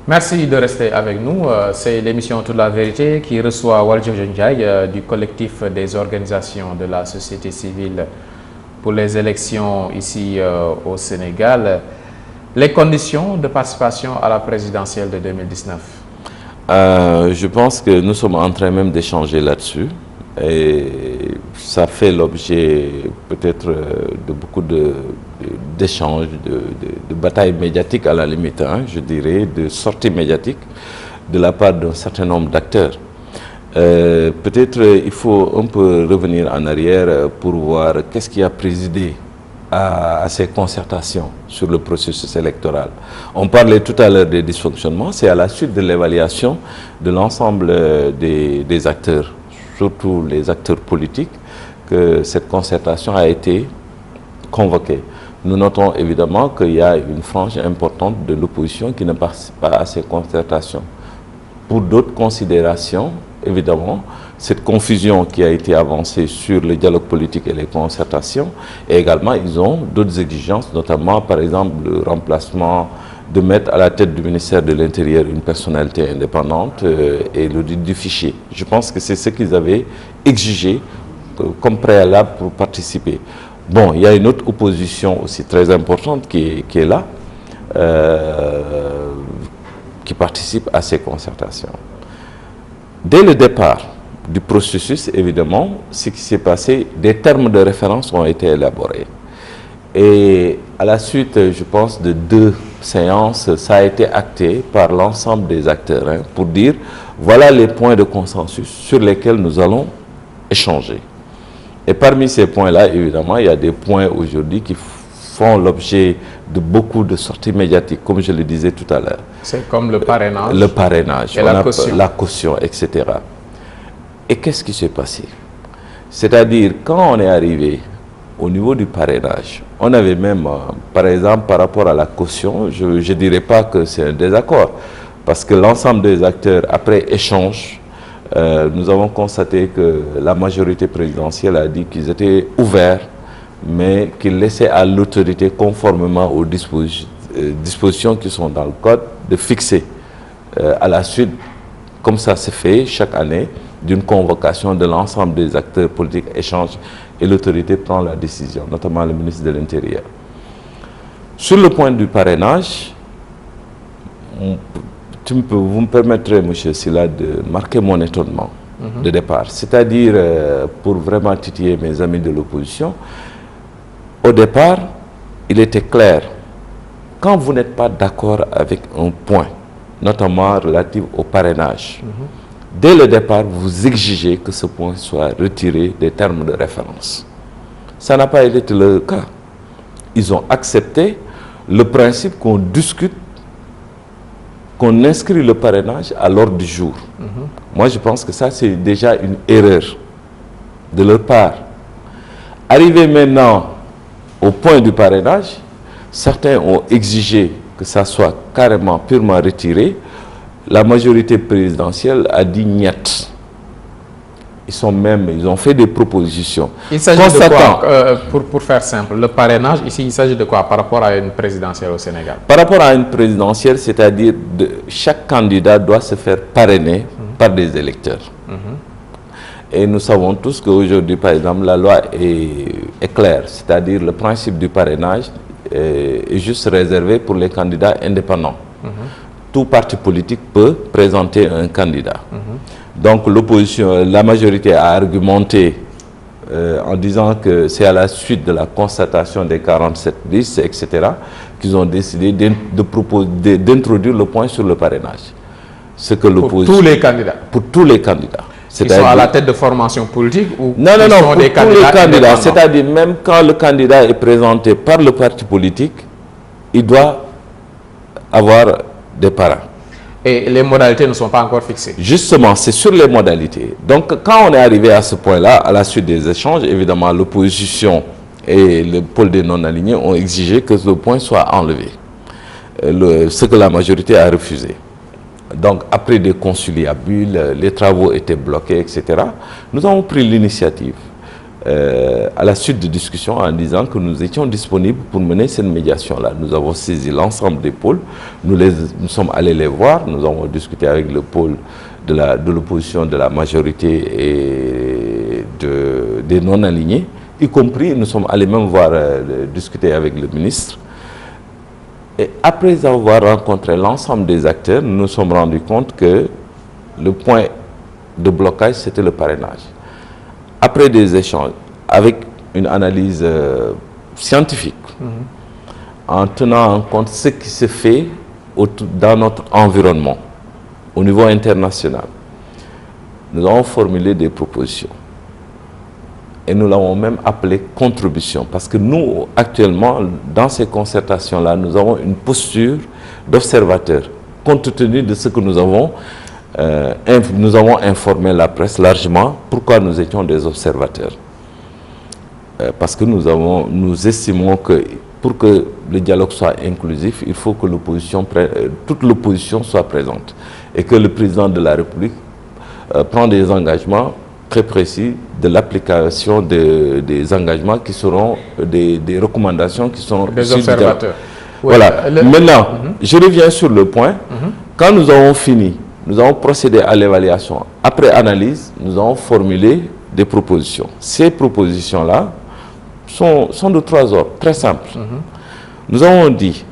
Merci de rester avec nous. C'est l'émission Toute la vérité qui reçoit Valdiodio Ndiaye du collectif des organisations de la société civile pour les élections ici au Sénégal. Les conditions de participation à la présidentielle de 2019. Je pense que nous sommes en train même d'échanger là-dessus. Et ça fait l'objet peut-être de beaucoup d'échanges, de batailles médiatiques à la limite, hein, je dirais, de sorties médiatiques de la part d'un certain nombre d'acteurs. Peut-être il faut un peu revenir en arrière pour voir qu'est-ce qui a présidé à ces concertations sur le processus électoral. On parlait tout à l'heure des dysfonctionnements, c'est à la suite de l'évaluation de l'ensemble des acteurs, surtout les acteurs politiques, que cette concertation a été convoquée. Nous notons évidemment qu'il y a une frange importante de l'opposition qui ne participe pas à ces concertations. Pour d'autres considérations, évidemment, cette confusion qui a été avancée sur le dialogue politique et les concertations, et également ils ont d'autres exigences, notamment par exemple le remplacement de mettre à la tête du ministère de l'Intérieur une personnalité indépendante et l'audit du fichier. Je pense que c'est ce qu'ils avaient exigé comme préalable pour participer. Bon, il y a une autre opposition aussi très importante qui est là, qui participe à ces concertations. Dès le départ du processus, évidemment, ce qui s'est passé, des termes de référence ont été élaborés. Et à la suite, je pense, de 2 séances, ça a été acté par l'ensemble des acteurs, hein, pour dire, voilà les points de consensus sur lesquels nous allons échanger. Et parmi ces points-là, évidemment, il y a des points aujourd'hui qui font l'objet de beaucoup de sorties médiatiques, comme je le disais tout à l'heure. C'est comme le parrainage. Le parrainage, et la caution, etc. Et qu'est-ce qui s'est passé? C'est-à-dire, quand on est arrivé au niveau du parrainage, on avait même, par exemple, par rapport à la caution, je ne dirais pas que c'est un désaccord, parce que l'ensemble des acteurs, après échange, nous avons constaté que la majorité présidentielle a dit qu'ils étaient ouverts, mais qu'ils laissaient à l'autorité, conformément aux dispositions qui sont dans le code, de fixer à la suite, comme ça se fait chaque année, d'une convocation de l'ensemble des acteurs politiques, échange, et l'autorité prend la décision, notamment le ministre de l'Intérieur. Sur le point du parrainage, vous me permettrez, M. Sylla, de marquer mon étonnement de départ. C'est-à-dire, pour vraiment titiller mes amis de l'opposition, au départ, il était clair, quand vous n'êtes pas d'accord avec un point, notamment relatif au parrainage, dès le départ, vous exigez que ce point soit retiré des termes de référence. Ça n'a pas été le cas. Ils ont accepté le principe qu'on discute, qu'on inscrit le parrainage à l'ordre du jour. Moi, je pense que ça, c'est déjà une erreur de leur part. Arrivé maintenant au point du parrainage, certains ont exigé que ça soit carrément, purement retiré. La majorité présidentielle a dit niet. Ils ont fait des propositions. Il s'agit de quoi, pour faire simple, le parrainage, ici, il s'agit de quoi par rapport à une présidentielle au Sénégal? Par rapport à une présidentielle, c'est-à-dire chaque candidat doit se faire parrainer par des électeurs. Et nous savons tous qu'aujourd'hui, par exemple, la loi est claire, c'est-à-dire le principe du parrainage est juste réservé pour les candidats indépendants. Tout parti politique peut présenter un candidat. Donc l'opposition, la majorité a argumenté en disant que c'est à la suite de la constatation des 47 listes, etc., qu'ils ont décidé d'introduire le point sur le parrainage. Ce que pour tous les candidats? Pour tous les candidats. Ils sont à la tête de formation politique ou non, pour tous les candidats. C'est-à-dire même quand le candidat est présenté par le parti politique, il doit avoir des parrains. Et les modalités ne sont pas encore fixées? Justement, c'est sur les modalités. Donc, quand on est arrivé à ce point-là, à la suite des échanges, évidemment, l'opposition et le pôle des non-alignés ont exigé que ce point soit enlevé. Ce que la majorité a refusé. Donc, après des conciliabules, les travaux étaient bloqués, etc. Nous avons pris l'initiative à la suite de discussions en disant que nous étions disponibles pour mener cette médiation-là. Nous avons saisi l'ensemble des pôles, nous sommes allés les voir, nous avons discuté avec le pôle de l'opposition, de la majorité et des non-alignés, y compris, nous sommes allés même discuter avec le ministre. Et après avoir rencontré l'ensemble des acteurs, nous nous sommes rendus compte que le point de blocage, c'était le parrainage. Après des échanges, avec une analyse scientifique, en tenant en compte ce qui se fait dans notre environnement, au niveau international, nous avons formulé des propositions. Et nous l'avons même appelé contribution. Parce que nous, actuellement, dans ces concertations-là, nous avons une posture d'observateur, compte tenu de ce que nous avons informé la presse largement. Pourquoi nous étions des observateurs? Parce que nous estimons que pour que le dialogue soit inclusif, il faut que toute l'opposition soit présente. Et que le président de la République prend des engagements très précis de l'application des engagements qui seront des recommandations qui sont des observateurs. Oui. Voilà. Maintenant, je reviens sur le point. Quand nous avons fini, nous avons procédé à l'évaluation. Après analyse, nous avons formulé des propositions. Ces propositions-là sont de 3 ordres, très simples. Nous avons dit,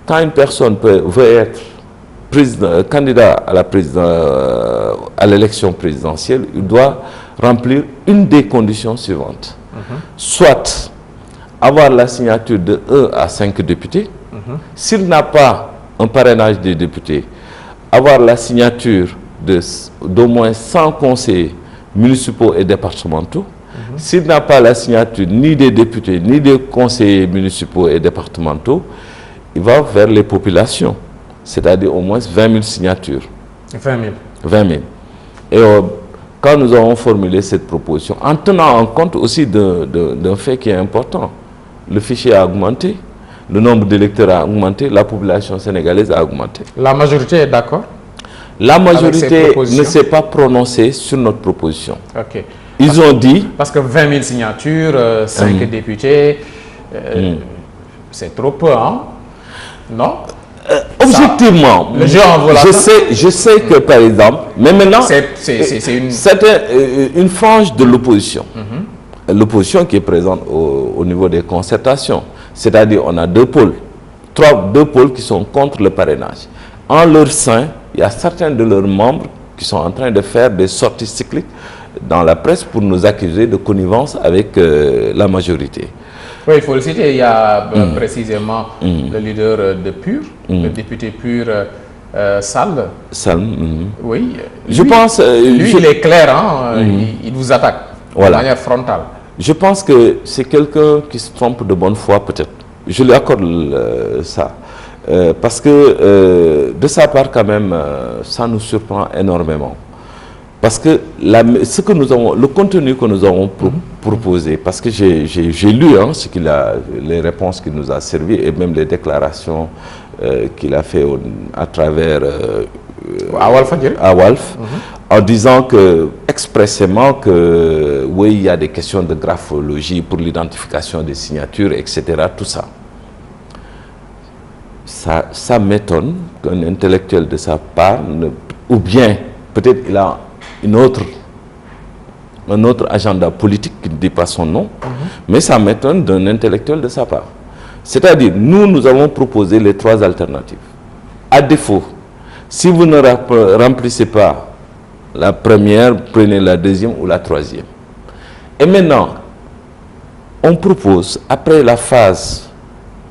quand une personne veut être candidat à l'élection présidentielle, il doit remplir une des conditions suivantes. Soit avoir la signature de 1 à 5 députés. S'il n'a pas un parrainage des députés, avoir la signature d'au moins 100 conseillers municipaux et départementaux. S'il n'a pas la signature ni des députés, ni des conseillers municipaux et départementaux, il va vers les populations, c'est-à-dire au moins 20 000 signatures. 20 000. 20 000. Et quand nous avons formulé cette proposition, en tenant en compte aussi d'un fait qui est important, le fichier a augmenté, le nombre d'électeurs a augmenté, la population sénégalaise a augmenté. La majorité est d'accord? La majorité ne s'est pas prononcée sur notre proposition. Ok. Ils ont dit... Parce que 20 000 signatures, 5 députés, c'est trop peu, hein? Non? Objectivement, le jeu en vaut la je sais que, par exemple, mais maintenant, c'est une frange de l'opposition. L'opposition qui est présente au niveau des concertations. C'est-à-dire, on a 2 pôles. 2 pôles qui sont contre le parrainage. En leur sein, il y a certains de leurs membres qui sont en train de faire des sorties cycliques dans la presse pour nous accuser de connivence avec la majorité. Oui, il faut le citer. Il y a précisément le leader de PUR, le député PUR Sall. Oui. Je pense... il est clair, hein, il vous attaque de manière frontale. Je pense que c'est quelqu'un qui se trompe de bonne foi, peut-être. Je lui accorde ça. Parce que de sa part, quand même, ça nous surprend énormément. Parce que le contenu que nous avons proposé, parce que j'ai lu les réponses qu'il nous a servi et même les déclarations qu'il a fait à travers à Walf, en disant expressément que oui, il y a des questions de graphologie pour l'identification des signatures, etc. Tout ça. Ça m'étonne qu'un intellectuel de sa part, ou bien peut-être il a un autre agenda politique qui ne dit pas son nom, mais ça m'étonne d'un intellectuel de sa part. C'est-à-dire, nous avons proposé les 3 alternatives. À défaut, si vous ne remplissez pas la première, prenez la deuxième ou la troisième. Et maintenant, on propose, après la phase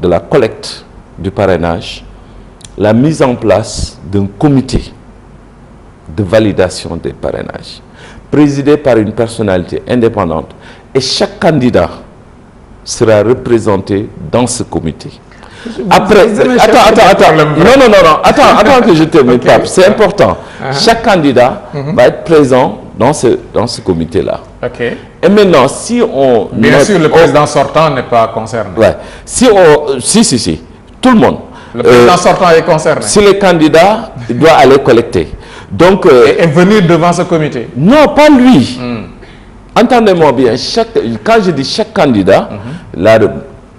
de la collecte du parrainage, la mise en place d'un comité de validation des parrainages, présidé par une personnalité indépendante, et chaque candidat sera représenté dans ce comité. Après, attends, attends que je termine, Pape, c'est important. Chaque candidat va être présent dans ce comité-là. Et maintenant, si on... Bien sûr, le président sortant n'est pas concerné. Ouais. Si, tout le monde. Le président sortant est concerné. Si le candidat doit aller collecter. Donc, et venir devant ce comité. Non, pas lui. entendez-moi bien, quand je dis chaque candidat,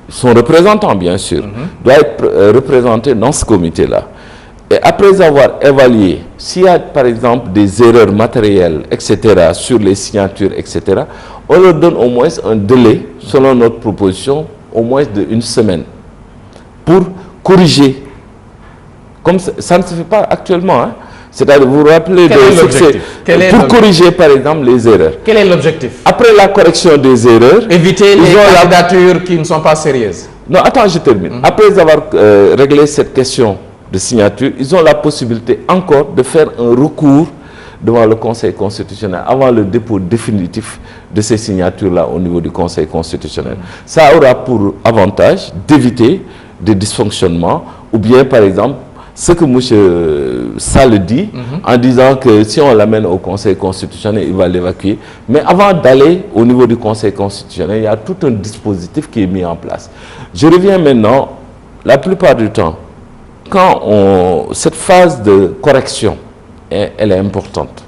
son représentant, bien sûr, doit être représenté dans ce comité-là. Et après avoir évalué, s'il y a par exemple des erreurs matérielles, etc., sur les signatures, etc., on leur donne au moins un délai, selon notre proposition, au moins d'1 semaine, pour corriger. Comme ça ne se fait pas actuellement, hein. C'est-à-dire, vous vous rappelez de succès, pour corriger par exemple les erreurs. Quel est l'objectif? Après la correction des erreurs, éviter les candidatures qui ne sont pas sérieuses. Non, attends, je termine. Après avoir réglé cette question de signature, ils ont la possibilité encore de faire un recours devant le Conseil constitutionnel avant le dépôt définitif de ces signatures-là au niveau du Conseil constitutionnel. Ça aura pour avantage d'éviter des dysfonctionnements ou bien, par exemple, ce que M. Sall dit en disant que si on l'amène au Conseil constitutionnel, il va l'évacuer. Mais avant d'aller au niveau du Conseil constitutionnel, il y a tout un dispositif qui est mis en place. Je reviens maintenant, la plupart du temps, quand cette phase de correction, elle est importante.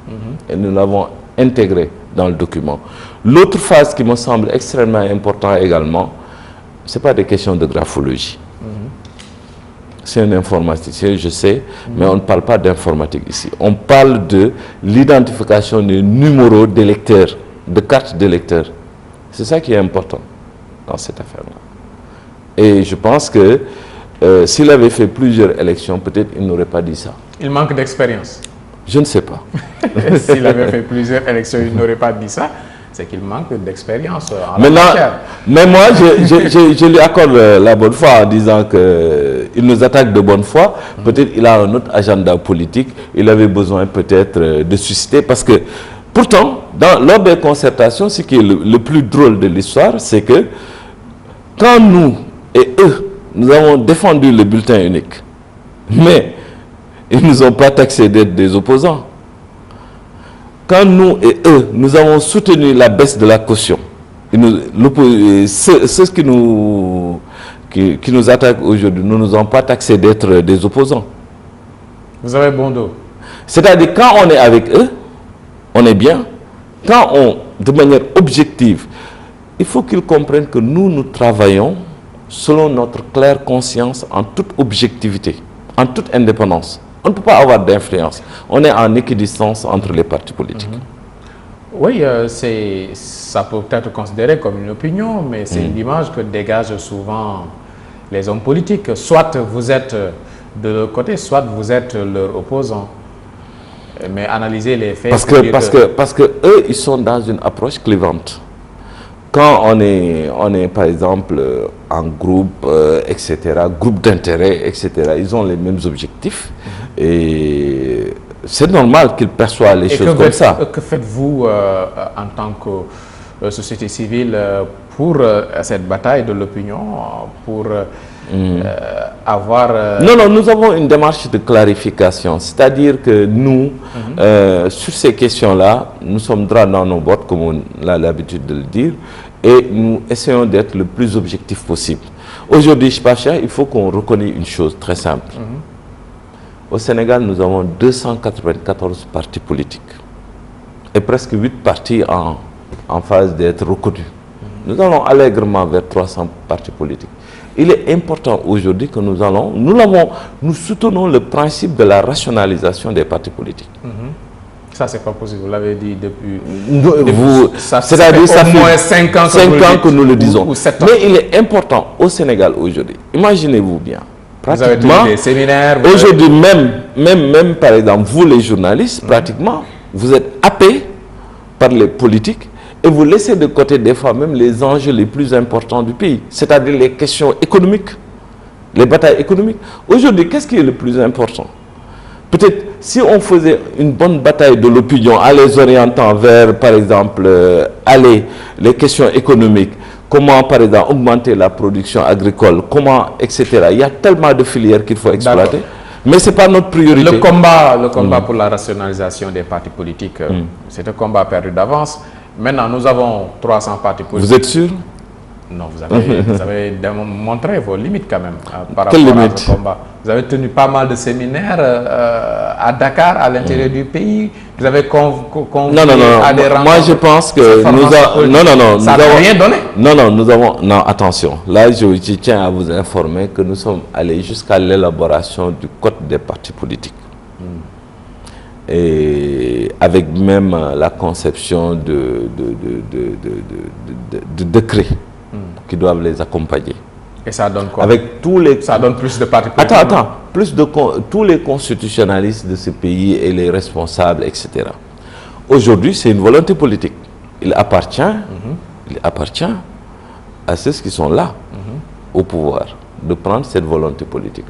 Et nous l'avons intégrée dans le document. L'autre phase qui me semble extrêmement importante également, ce n'est pas des questions de graphologie. C'est un informaticien, je sais, mais on ne parle pas d'informatique ici. On parle de l'identification des numéros d'électeurs, de cartes d'électeurs. C'est ça qui est important dans cette affaire-là. Et je pense que s'il avait fait plusieurs élections, peut-être il n'aurait pas dit ça. Il manque d'expérience. Je ne sais pas. S'il avait fait plusieurs élections, il n'aurait pas dit ça. C'est qu'il manque d'expérience en la matière. Mais moi, je lui accorde la bonne foi en disant qu'il nous attaque de bonne foi. Peut-être qu'il a un autre agenda politique. Il avait besoin peut-être de susciter. Parce que, pourtant, lors des concertations, ce qui est le plus drôle de l'histoire, c'est que quand nous et eux, nous avons défendu le bulletin unique, mais ils ne nous ont pas taxés d'être des opposants. Quand nous et eux, nous avons soutenu la baisse de la caution, ceux qui nous attaquent aujourd'hui ne nous ont pas taxés d'être des opposants. Vous avez bon dos. C'est-à-dire, quand on est avec eux, on est bien. Quand de manière objective, il faut qu'ils comprennent que nous travaillons selon notre claire conscience, en toute objectivité, en toute indépendance. On ne peut pas avoir d'influence. On est en équidistance entre les partis politiques. Oui, ça peut être considéré comme une opinion, mais c'est l'image que dégagent souvent les hommes politiques. Soit vous êtes de leur côté, soit vous êtes leur opposant. Mais analyser les faits... Parce que eux, ils sont dans une approche clivante. Quand on est par exemple en groupe, etc., groupe d'intérêt, etc., ils ont les mêmes objectifs. Et c'est normal qu'ils perçoivent les choses comme ça. Que faites-vous en tant que société civile pour cette bataille de l'opinion, pour avoir... Non, nous avons une démarche de clarification. C'est-à-dire que nous, sur ces questions-là, nous sommes droits dans nos bottes, comme on a l'habitude de le dire, et nous essayons d'être le plus objectif possible. Aujourd'hui, Pacha, il faut qu'on reconnaisse une chose très simple. Au Sénégal, nous avons 294 partis politiques et presque 8 partis en phase d'être reconnus. Nous allons allègrement vers 300 partis politiques. Il est important aujourd'hui que nous soutenons le principe de la rationalisation des partis politiques. Ça, c'est pas possible. Vous l'avez dit depuis... C'est-à-dire ça fait au moins 5 ans que nous le disons. Mais il est important au Sénégal aujourd'hui. Imaginez-vous bien. Pratiquement, vous avez des séminaires... Aujourd'hui, même par exemple, vous les journalistes, pratiquement, vous êtes happés par les politiques et vous laissez de côté des fois même les enjeux les plus importants du pays. C'est-à-dire les questions économiques, les batailles économiques. Aujourd'hui, qu'est-ce qui est le plus important? Peut-être si on faisait une bonne bataille de l'opinion en les orientant vers, par exemple, les questions économiques, comment, par exemple, augmenter la production agricole, comment, etc. Il y a tellement de filières qu'il faut exploiter, mais ce n'est pas notre priorité. Le combat pour la rationalisation des partis politiques, c'est un combat perdu d'avance. Maintenant, nous avons 300 partis politiques. Vous êtes sûr? Non, vous avez montré vos limites quand même par Quelle rapport limite? à ce combat. Vous avez tenu pas mal de séminaires à Dakar, à l'intérieur du pays. Vous avez convié à des rencontres. Moi, je pense que ça n'a rien donné. Nous avons, non, attention. Là, je tiens à vous informer que nous sommes allés jusqu'à l'élaboration du code des partis politiques. Et avec même la conception de décrets qui doivent les accompagner. Et ça donne quoi? Avec tous les... Ça donne plus de partis politiques. Attends. Tous les constitutionnalistes de ce pays et les responsables, etc. Aujourd'hui, c'est une volonté politique. Il appartient à ceux qui sont là, au pouvoir, de prendre cette volonté politique,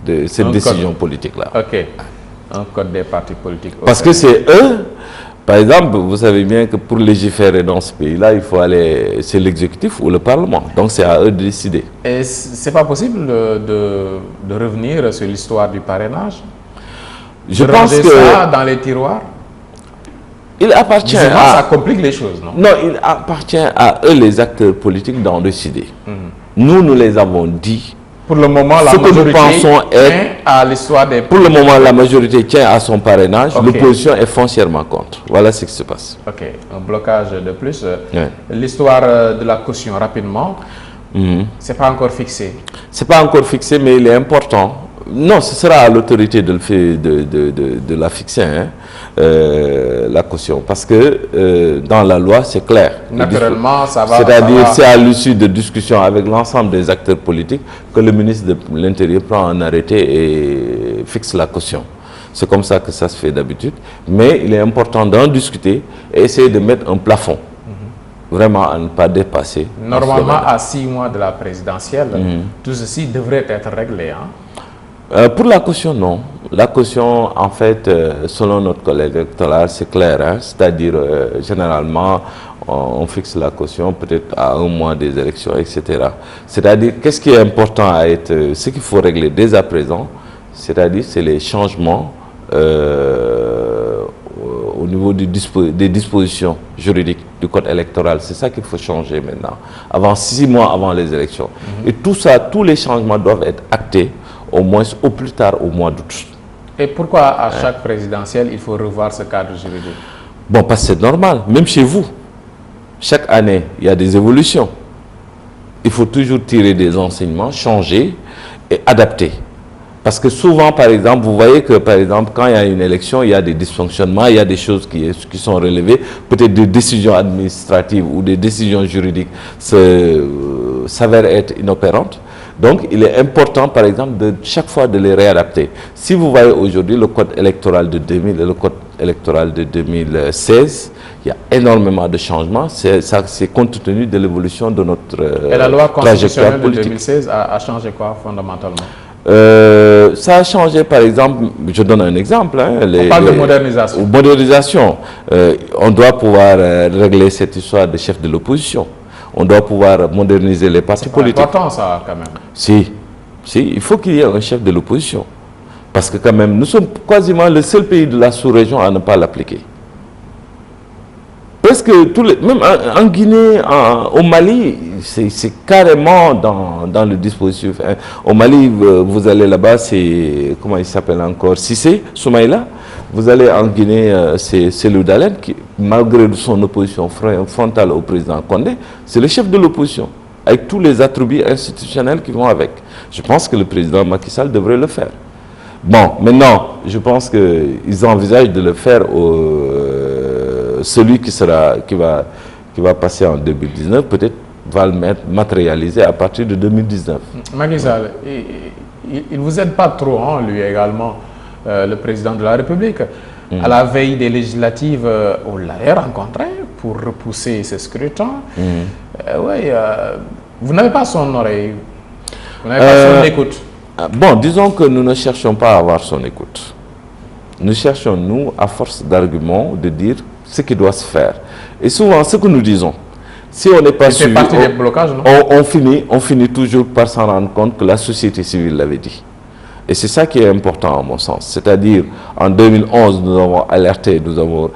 de cette décision politique-là. Ok. Un code des partis politiques. Parce que c'est eux, par exemple, vous savez bien que pour légiférer dans ce pays-là, il faut aller, c'est l'exécutif ou le Parlement. Donc c'est à eux de décider. Et c'est pas possible de revenir sur l'histoire du parrainage? Je pense que ça dans les tiroirs? Il appartient ça complique les choses, non? Non, il appartient à eux, les acteurs politiques, d'en décider. Nous les avons dit. Pour le moment, la majorité tient à l'histoire des... Pour le moment, la majorité tient à son parrainage. L'opposition est foncièrement contre. Voilà ce qui se passe. Ok, un blocage de plus. L'histoire de la caution, rapidement, c'est pas encore fixé. C'est pas encore fixé, mais il est important. Non, ce sera à l'autorité de la fixer, la caution. Parce que dans la loi, c'est clair. Naturellement, ça va... C'est-à-dire, c'est à l'issue de discussions avec l'ensemble des acteurs politiques que le ministre de l'Intérieur prend un arrêté et fixe la caution. C'est comme ça que ça se fait d'habitude. Mais il est important d'en discuter et essayer de mettre un plafond. Vraiment à ne pas dépasser. Normalement, à 6 mois de la présidentielle, tout ceci devrait être réglé, hein? Pour la caution, non. La caution, en fait, selon notre collègue électoral, c'est clair. Hein? C'est-à-dire, généralement, on fixe la caution peut-être à 1 mois des élections, etc. C'est-à-dire, qu'est-ce qui est important à être... ce qu'il faut régler dès à présent, c'est-à-dire, c'est les changements au niveau des dispositions juridiques du code électoral. C'est ça qu'il faut changer maintenant, 6 mois avant les élections. Et tout ça, tous les changements doivent être actés au moins, au plus tard, au mois d'août. Et pourquoi à chaque présidentielle, il faut revoir ce cadre juridique? Bon, parce que c'est normal. Même chez vous, chaque année, il y a des évolutions. Il faut toujours tirer des enseignements, changer et adapter. Parce que souvent, par exemple, vous voyez que, par exemple, quand il y a une élection, il y a des dysfonctionnements, il y a des choses qui sont relevées, peut-être des décisions administratives ou des décisions juridiques s'avèrent être inopérantes. Donc, il est important, par exemple, de chaque fois de les réadapter. Si vous voyez aujourd'hui le code électoral de 2000 et le code électoral de 2016, il y a énormément de changements. C'est compte tenu de l'évolution de notre trajectoire politique. Et la loi constitutionnelle de 2016 a changé quoi, fondamentalement? Ça a changé, par exemple, je donne un exemple. Hein, on parle de modernisation. Modernisation. On doit pouvoir régler cette histoire de chef de l'opposition. On doit pouvoir moderniser les partis politiques. C'est important ça quand même. Si, il faut qu'il y ait un chef de l'opposition. Parce que quand même, nous sommes quasiment le seul pays de la sous-région à ne pas l'appliquer. Presque même en Guinée, au Mali, c'est carrément dans le dispositif. Hein. Au Mali, vous allez là-bas, c'est, comment il s'appelle encore, Cissé, Soumaïla. Vous allez en Guinée, c'est le Dalen qui, malgré son opposition frontale au président Condé, c'est le chef de l'opposition, avec tous les attributs institutionnels qui vont avec. Je pense que le président Macky Sall devrait le faire. Bon, maintenant, je pense qu'ils envisagent de le faire celui qui va passer en 2019, peut-être va le matérialiser à partir de 2019. Macky Sall, il ne vous aide pas trop, hein, lui également, le président de la République. À la veille des législatives, on l'a rencontré pour repousser ce scrutin. Vous n'avez pas son oreille, vous n'avez pas son écoute. Bon, disons que nous ne cherchons pas à avoir son écoute. Nous cherchons, nous, à force d'arguments, de dire ce qui doit se faire. Et souvent, ce que nous disons, si on n'est pas suivi, on finit toujours par s'en rendre compte que la société civile l'avait dit. Et c'est ça qui est important à mon sens. C'est-à-dire, en 2011, nous avons alerté, nous avons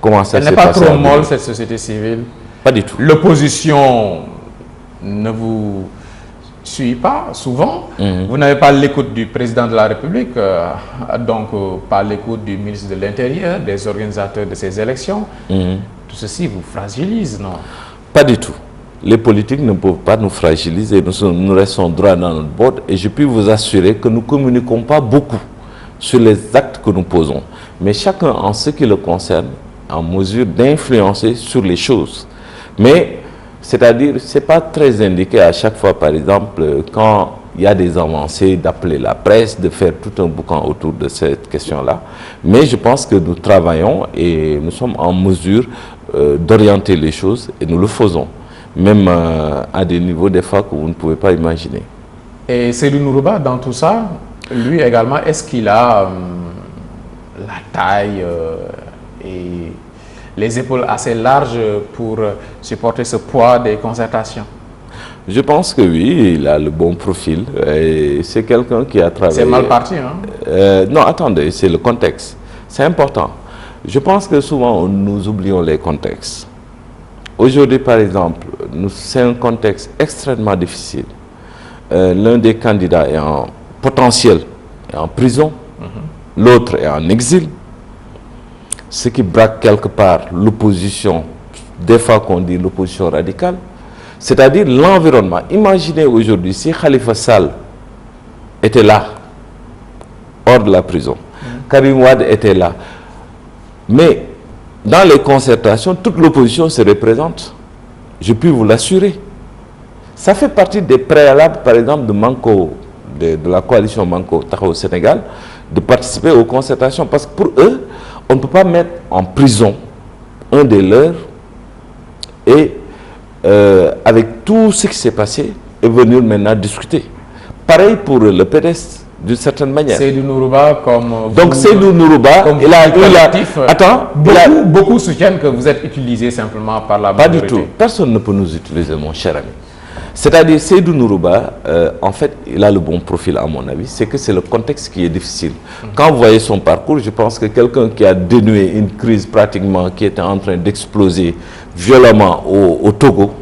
commencé à se passer. Elle n'est pas trop molle, cette société civile? Pas du tout. L'opposition ne vous suit pas souvent. Vous n'avez pas l'écoute du président de la République, donc pas l'écoute du ministre de l'Intérieur, des organisateurs de ces élections. Tout ceci vous fragilise, non? Pas du tout. Les politiques ne peuvent pas nous fragiliser. Nous restons droits dans notre botte et je puis vous assurer que nous ne communiquons pas beaucoup sur les actes que nous posons. Mais chacun, en ce qui le concerne, est en mesure d'influencer sur les choses. Mais, c'est-à-dire, ce n'est pas très indiqué à chaque fois, par exemple, quand il y a des avancées, d'appeler la presse, de faire tout un boucan autour de cette question-là. Mais je pense que nous travaillons et nous sommes en mesure d'orienter les choses et nous le faisons. Même à des niveaux des fois que vous ne pouvez pas imaginer. Et Seydou Nourouba, dans tout ça, lui également, est-ce qu'il a la taille et les épaules assez larges pour supporter ce poids des concertations? Je pense que oui, il a le bon profil. C'est quelqu'un qui a travaillé... C'est mal parti, hein? Non, attendez, c'est le contexte. C'est important. Je pense que souvent, nous oublions les contextes. Aujourd'hui, par exemple, c'est un contexte extrêmement difficile. L'un des candidats est en potentiel, est en prison, l'autre est en exil. Ce qui braque quelque part l'opposition, des fois qu'on dit l'opposition radicale, c'est-à-dire l'environnement. Imaginez aujourd'hui si Khalifa Sall était là, hors de la prison, Karim Wade était là, mais dans les concertations, toute l'opposition se représente. Je puis vous l'assurer. Ça fait partie des préalables, par exemple, de Manko, de la coalition Manko Taxawu Sénégal, de participer aux concertations. Parce que pour eux, on ne peut pas mettre en prison un des leurs et avec tout ce qui s'est passé, et venir maintenant discuter. Pareil pour le PDS. D'une certaine manière. Seydou Nourouba comme vous, donc Seydou Nourouba, il a attends, beaucoup soutiennent que vous êtes utilisé simplement par la majorité. Pas du tout. Personne ne peut nous utiliser, mon cher ami. C'est-à-dire Seydou Nourouba, en fait, il a le bon profil à mon avis. C'est que c'est le contexte qui est difficile. Quand vous voyez son parcours, je pense que quelqu'un qui a dénoué une crise pratiquement qui était en train d'exploser violemment au Togo,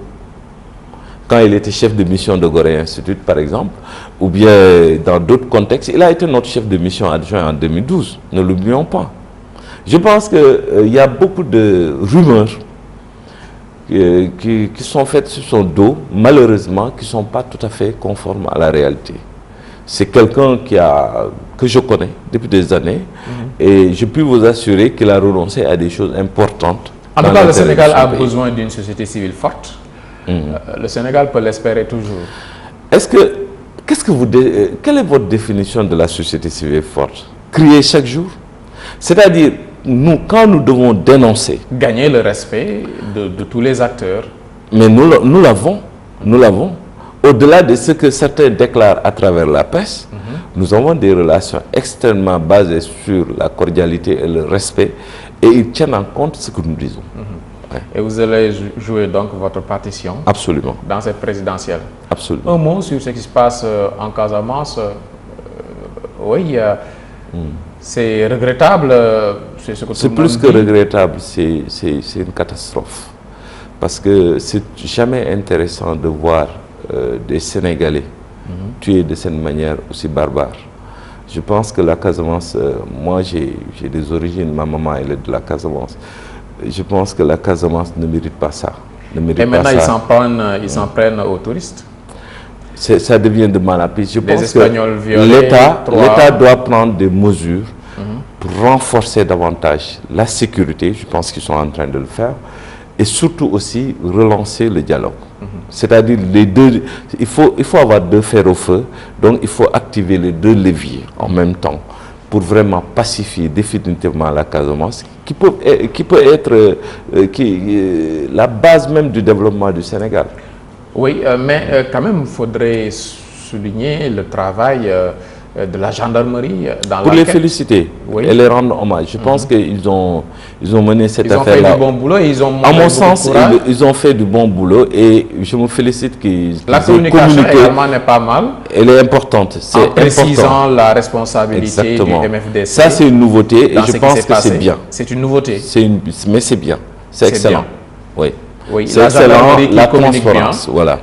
quand il était chef de mission de Gorée Institute, par exemple, ou bien dans d'autres contextes, il a été notre chef de mission adjoint en 2012. Ne l'oublions pas. Je pense qu'il y a beaucoup de rumeurs qui sont faites sur son dos, malheureusement, qui ne sont pas tout à fait conformes à la réalité. C'est quelqu'un que je connais depuis des années, et je peux vous assurer qu'il a renoncé à des choses importantes. En tout cas, le Sénégal a besoin d'une société civile forte. Le Sénégal peut l'espérer toujours. Quelle est votre définition de la société civile forte? Crier chaque jour? C'est-à-dire, quand nous devons dénoncer... Gagner le respect de tous les acteurs. Mais nous l'avons. Au-delà de ce que certains déclarent à travers la presse, nous avons des relations extrêmement basées sur la cordialité et le respect, et ils tiennent en compte ce que nous disons. Ouais. Et vous allez jouer donc votre partition. Absolument. Dans cette présidentielle. Absolument. Un mot sur ce qui se passe en Casamance. Oui, c'est regrettable. C'est plus que regrettable, c'est une catastrophe. Parce que c'est jamais intéressant de voir des Sénégalais tués de cette manière aussi barbare. Je pense que la Casamance, moi j'ai des origines, ma maman elle est de la Casamance. Je pense que la Casamance ne mérite pas ça. Et maintenant, ils s'en prennent aux touristes. Ça devient de mal à pis. Je pense que l'État doit prendre des mesures pour renforcer davantage la sécurité. Je pense qu'ils sont en train de le faire. Et surtout aussi relancer le dialogue. C'est-à-dire, il faut avoir deux fers au feu. Donc, il faut activer les deux leviers en même temps pour vraiment pacifier définitivement la Casamance, qui peut être la base même du développement du Sénégal. Oui, mais quand même, il faudrait souligner le travail de la gendarmerie dans pour les féliciter et les rendre hommage. Je pense qu'ils ont mené cette affaire-là. Ils ont fait du bon boulot et ils ont montré à mon sens, ils ont fait du bon boulot et je me félicite qu'ils la communication également n'est pas mal. Elle est importante. En précisant la responsabilité du MFDC. Ça, c'est une nouveauté et je pense que c'est bien. C'est une nouveauté. Mais c'est bien. C'est excellent. Bien. Oui. Oui, c'est excellent, la transparence. Voilà.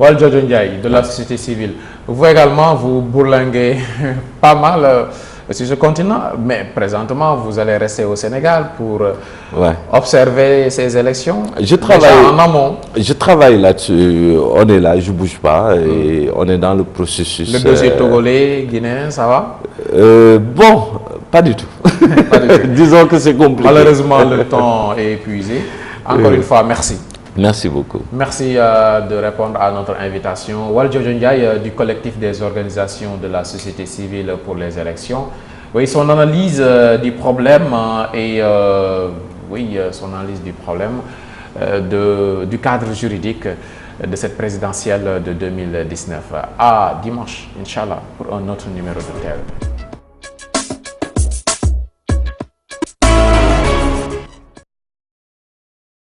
Valdiodio Ndiaye de la société civile. Vous également, vous bourlinguez pas mal sur ce continent, mais présentement, vous allez rester au Sénégal pour observer ces élections. Je travaille en amont. Je travaille là-dessus. On est là, je ne bouge pas et on est dans le processus. Le dossier togolais, guinéen, ça va? Bon, pas du tout. Pas du tout. Disons que c'est compliqué. Malheureusement, le temps est épuisé. Encore une fois, merci. Merci beaucoup. Merci de répondre à notre invitation. Valdiodio Ndiaye du collectif des organisations de la société civile pour les élections. Oui, son analyse du problème son analyse du problème du cadre juridique de cette présidentielle de 2019. À dimanche, Inch'Allah, pour un autre numéro de TEL.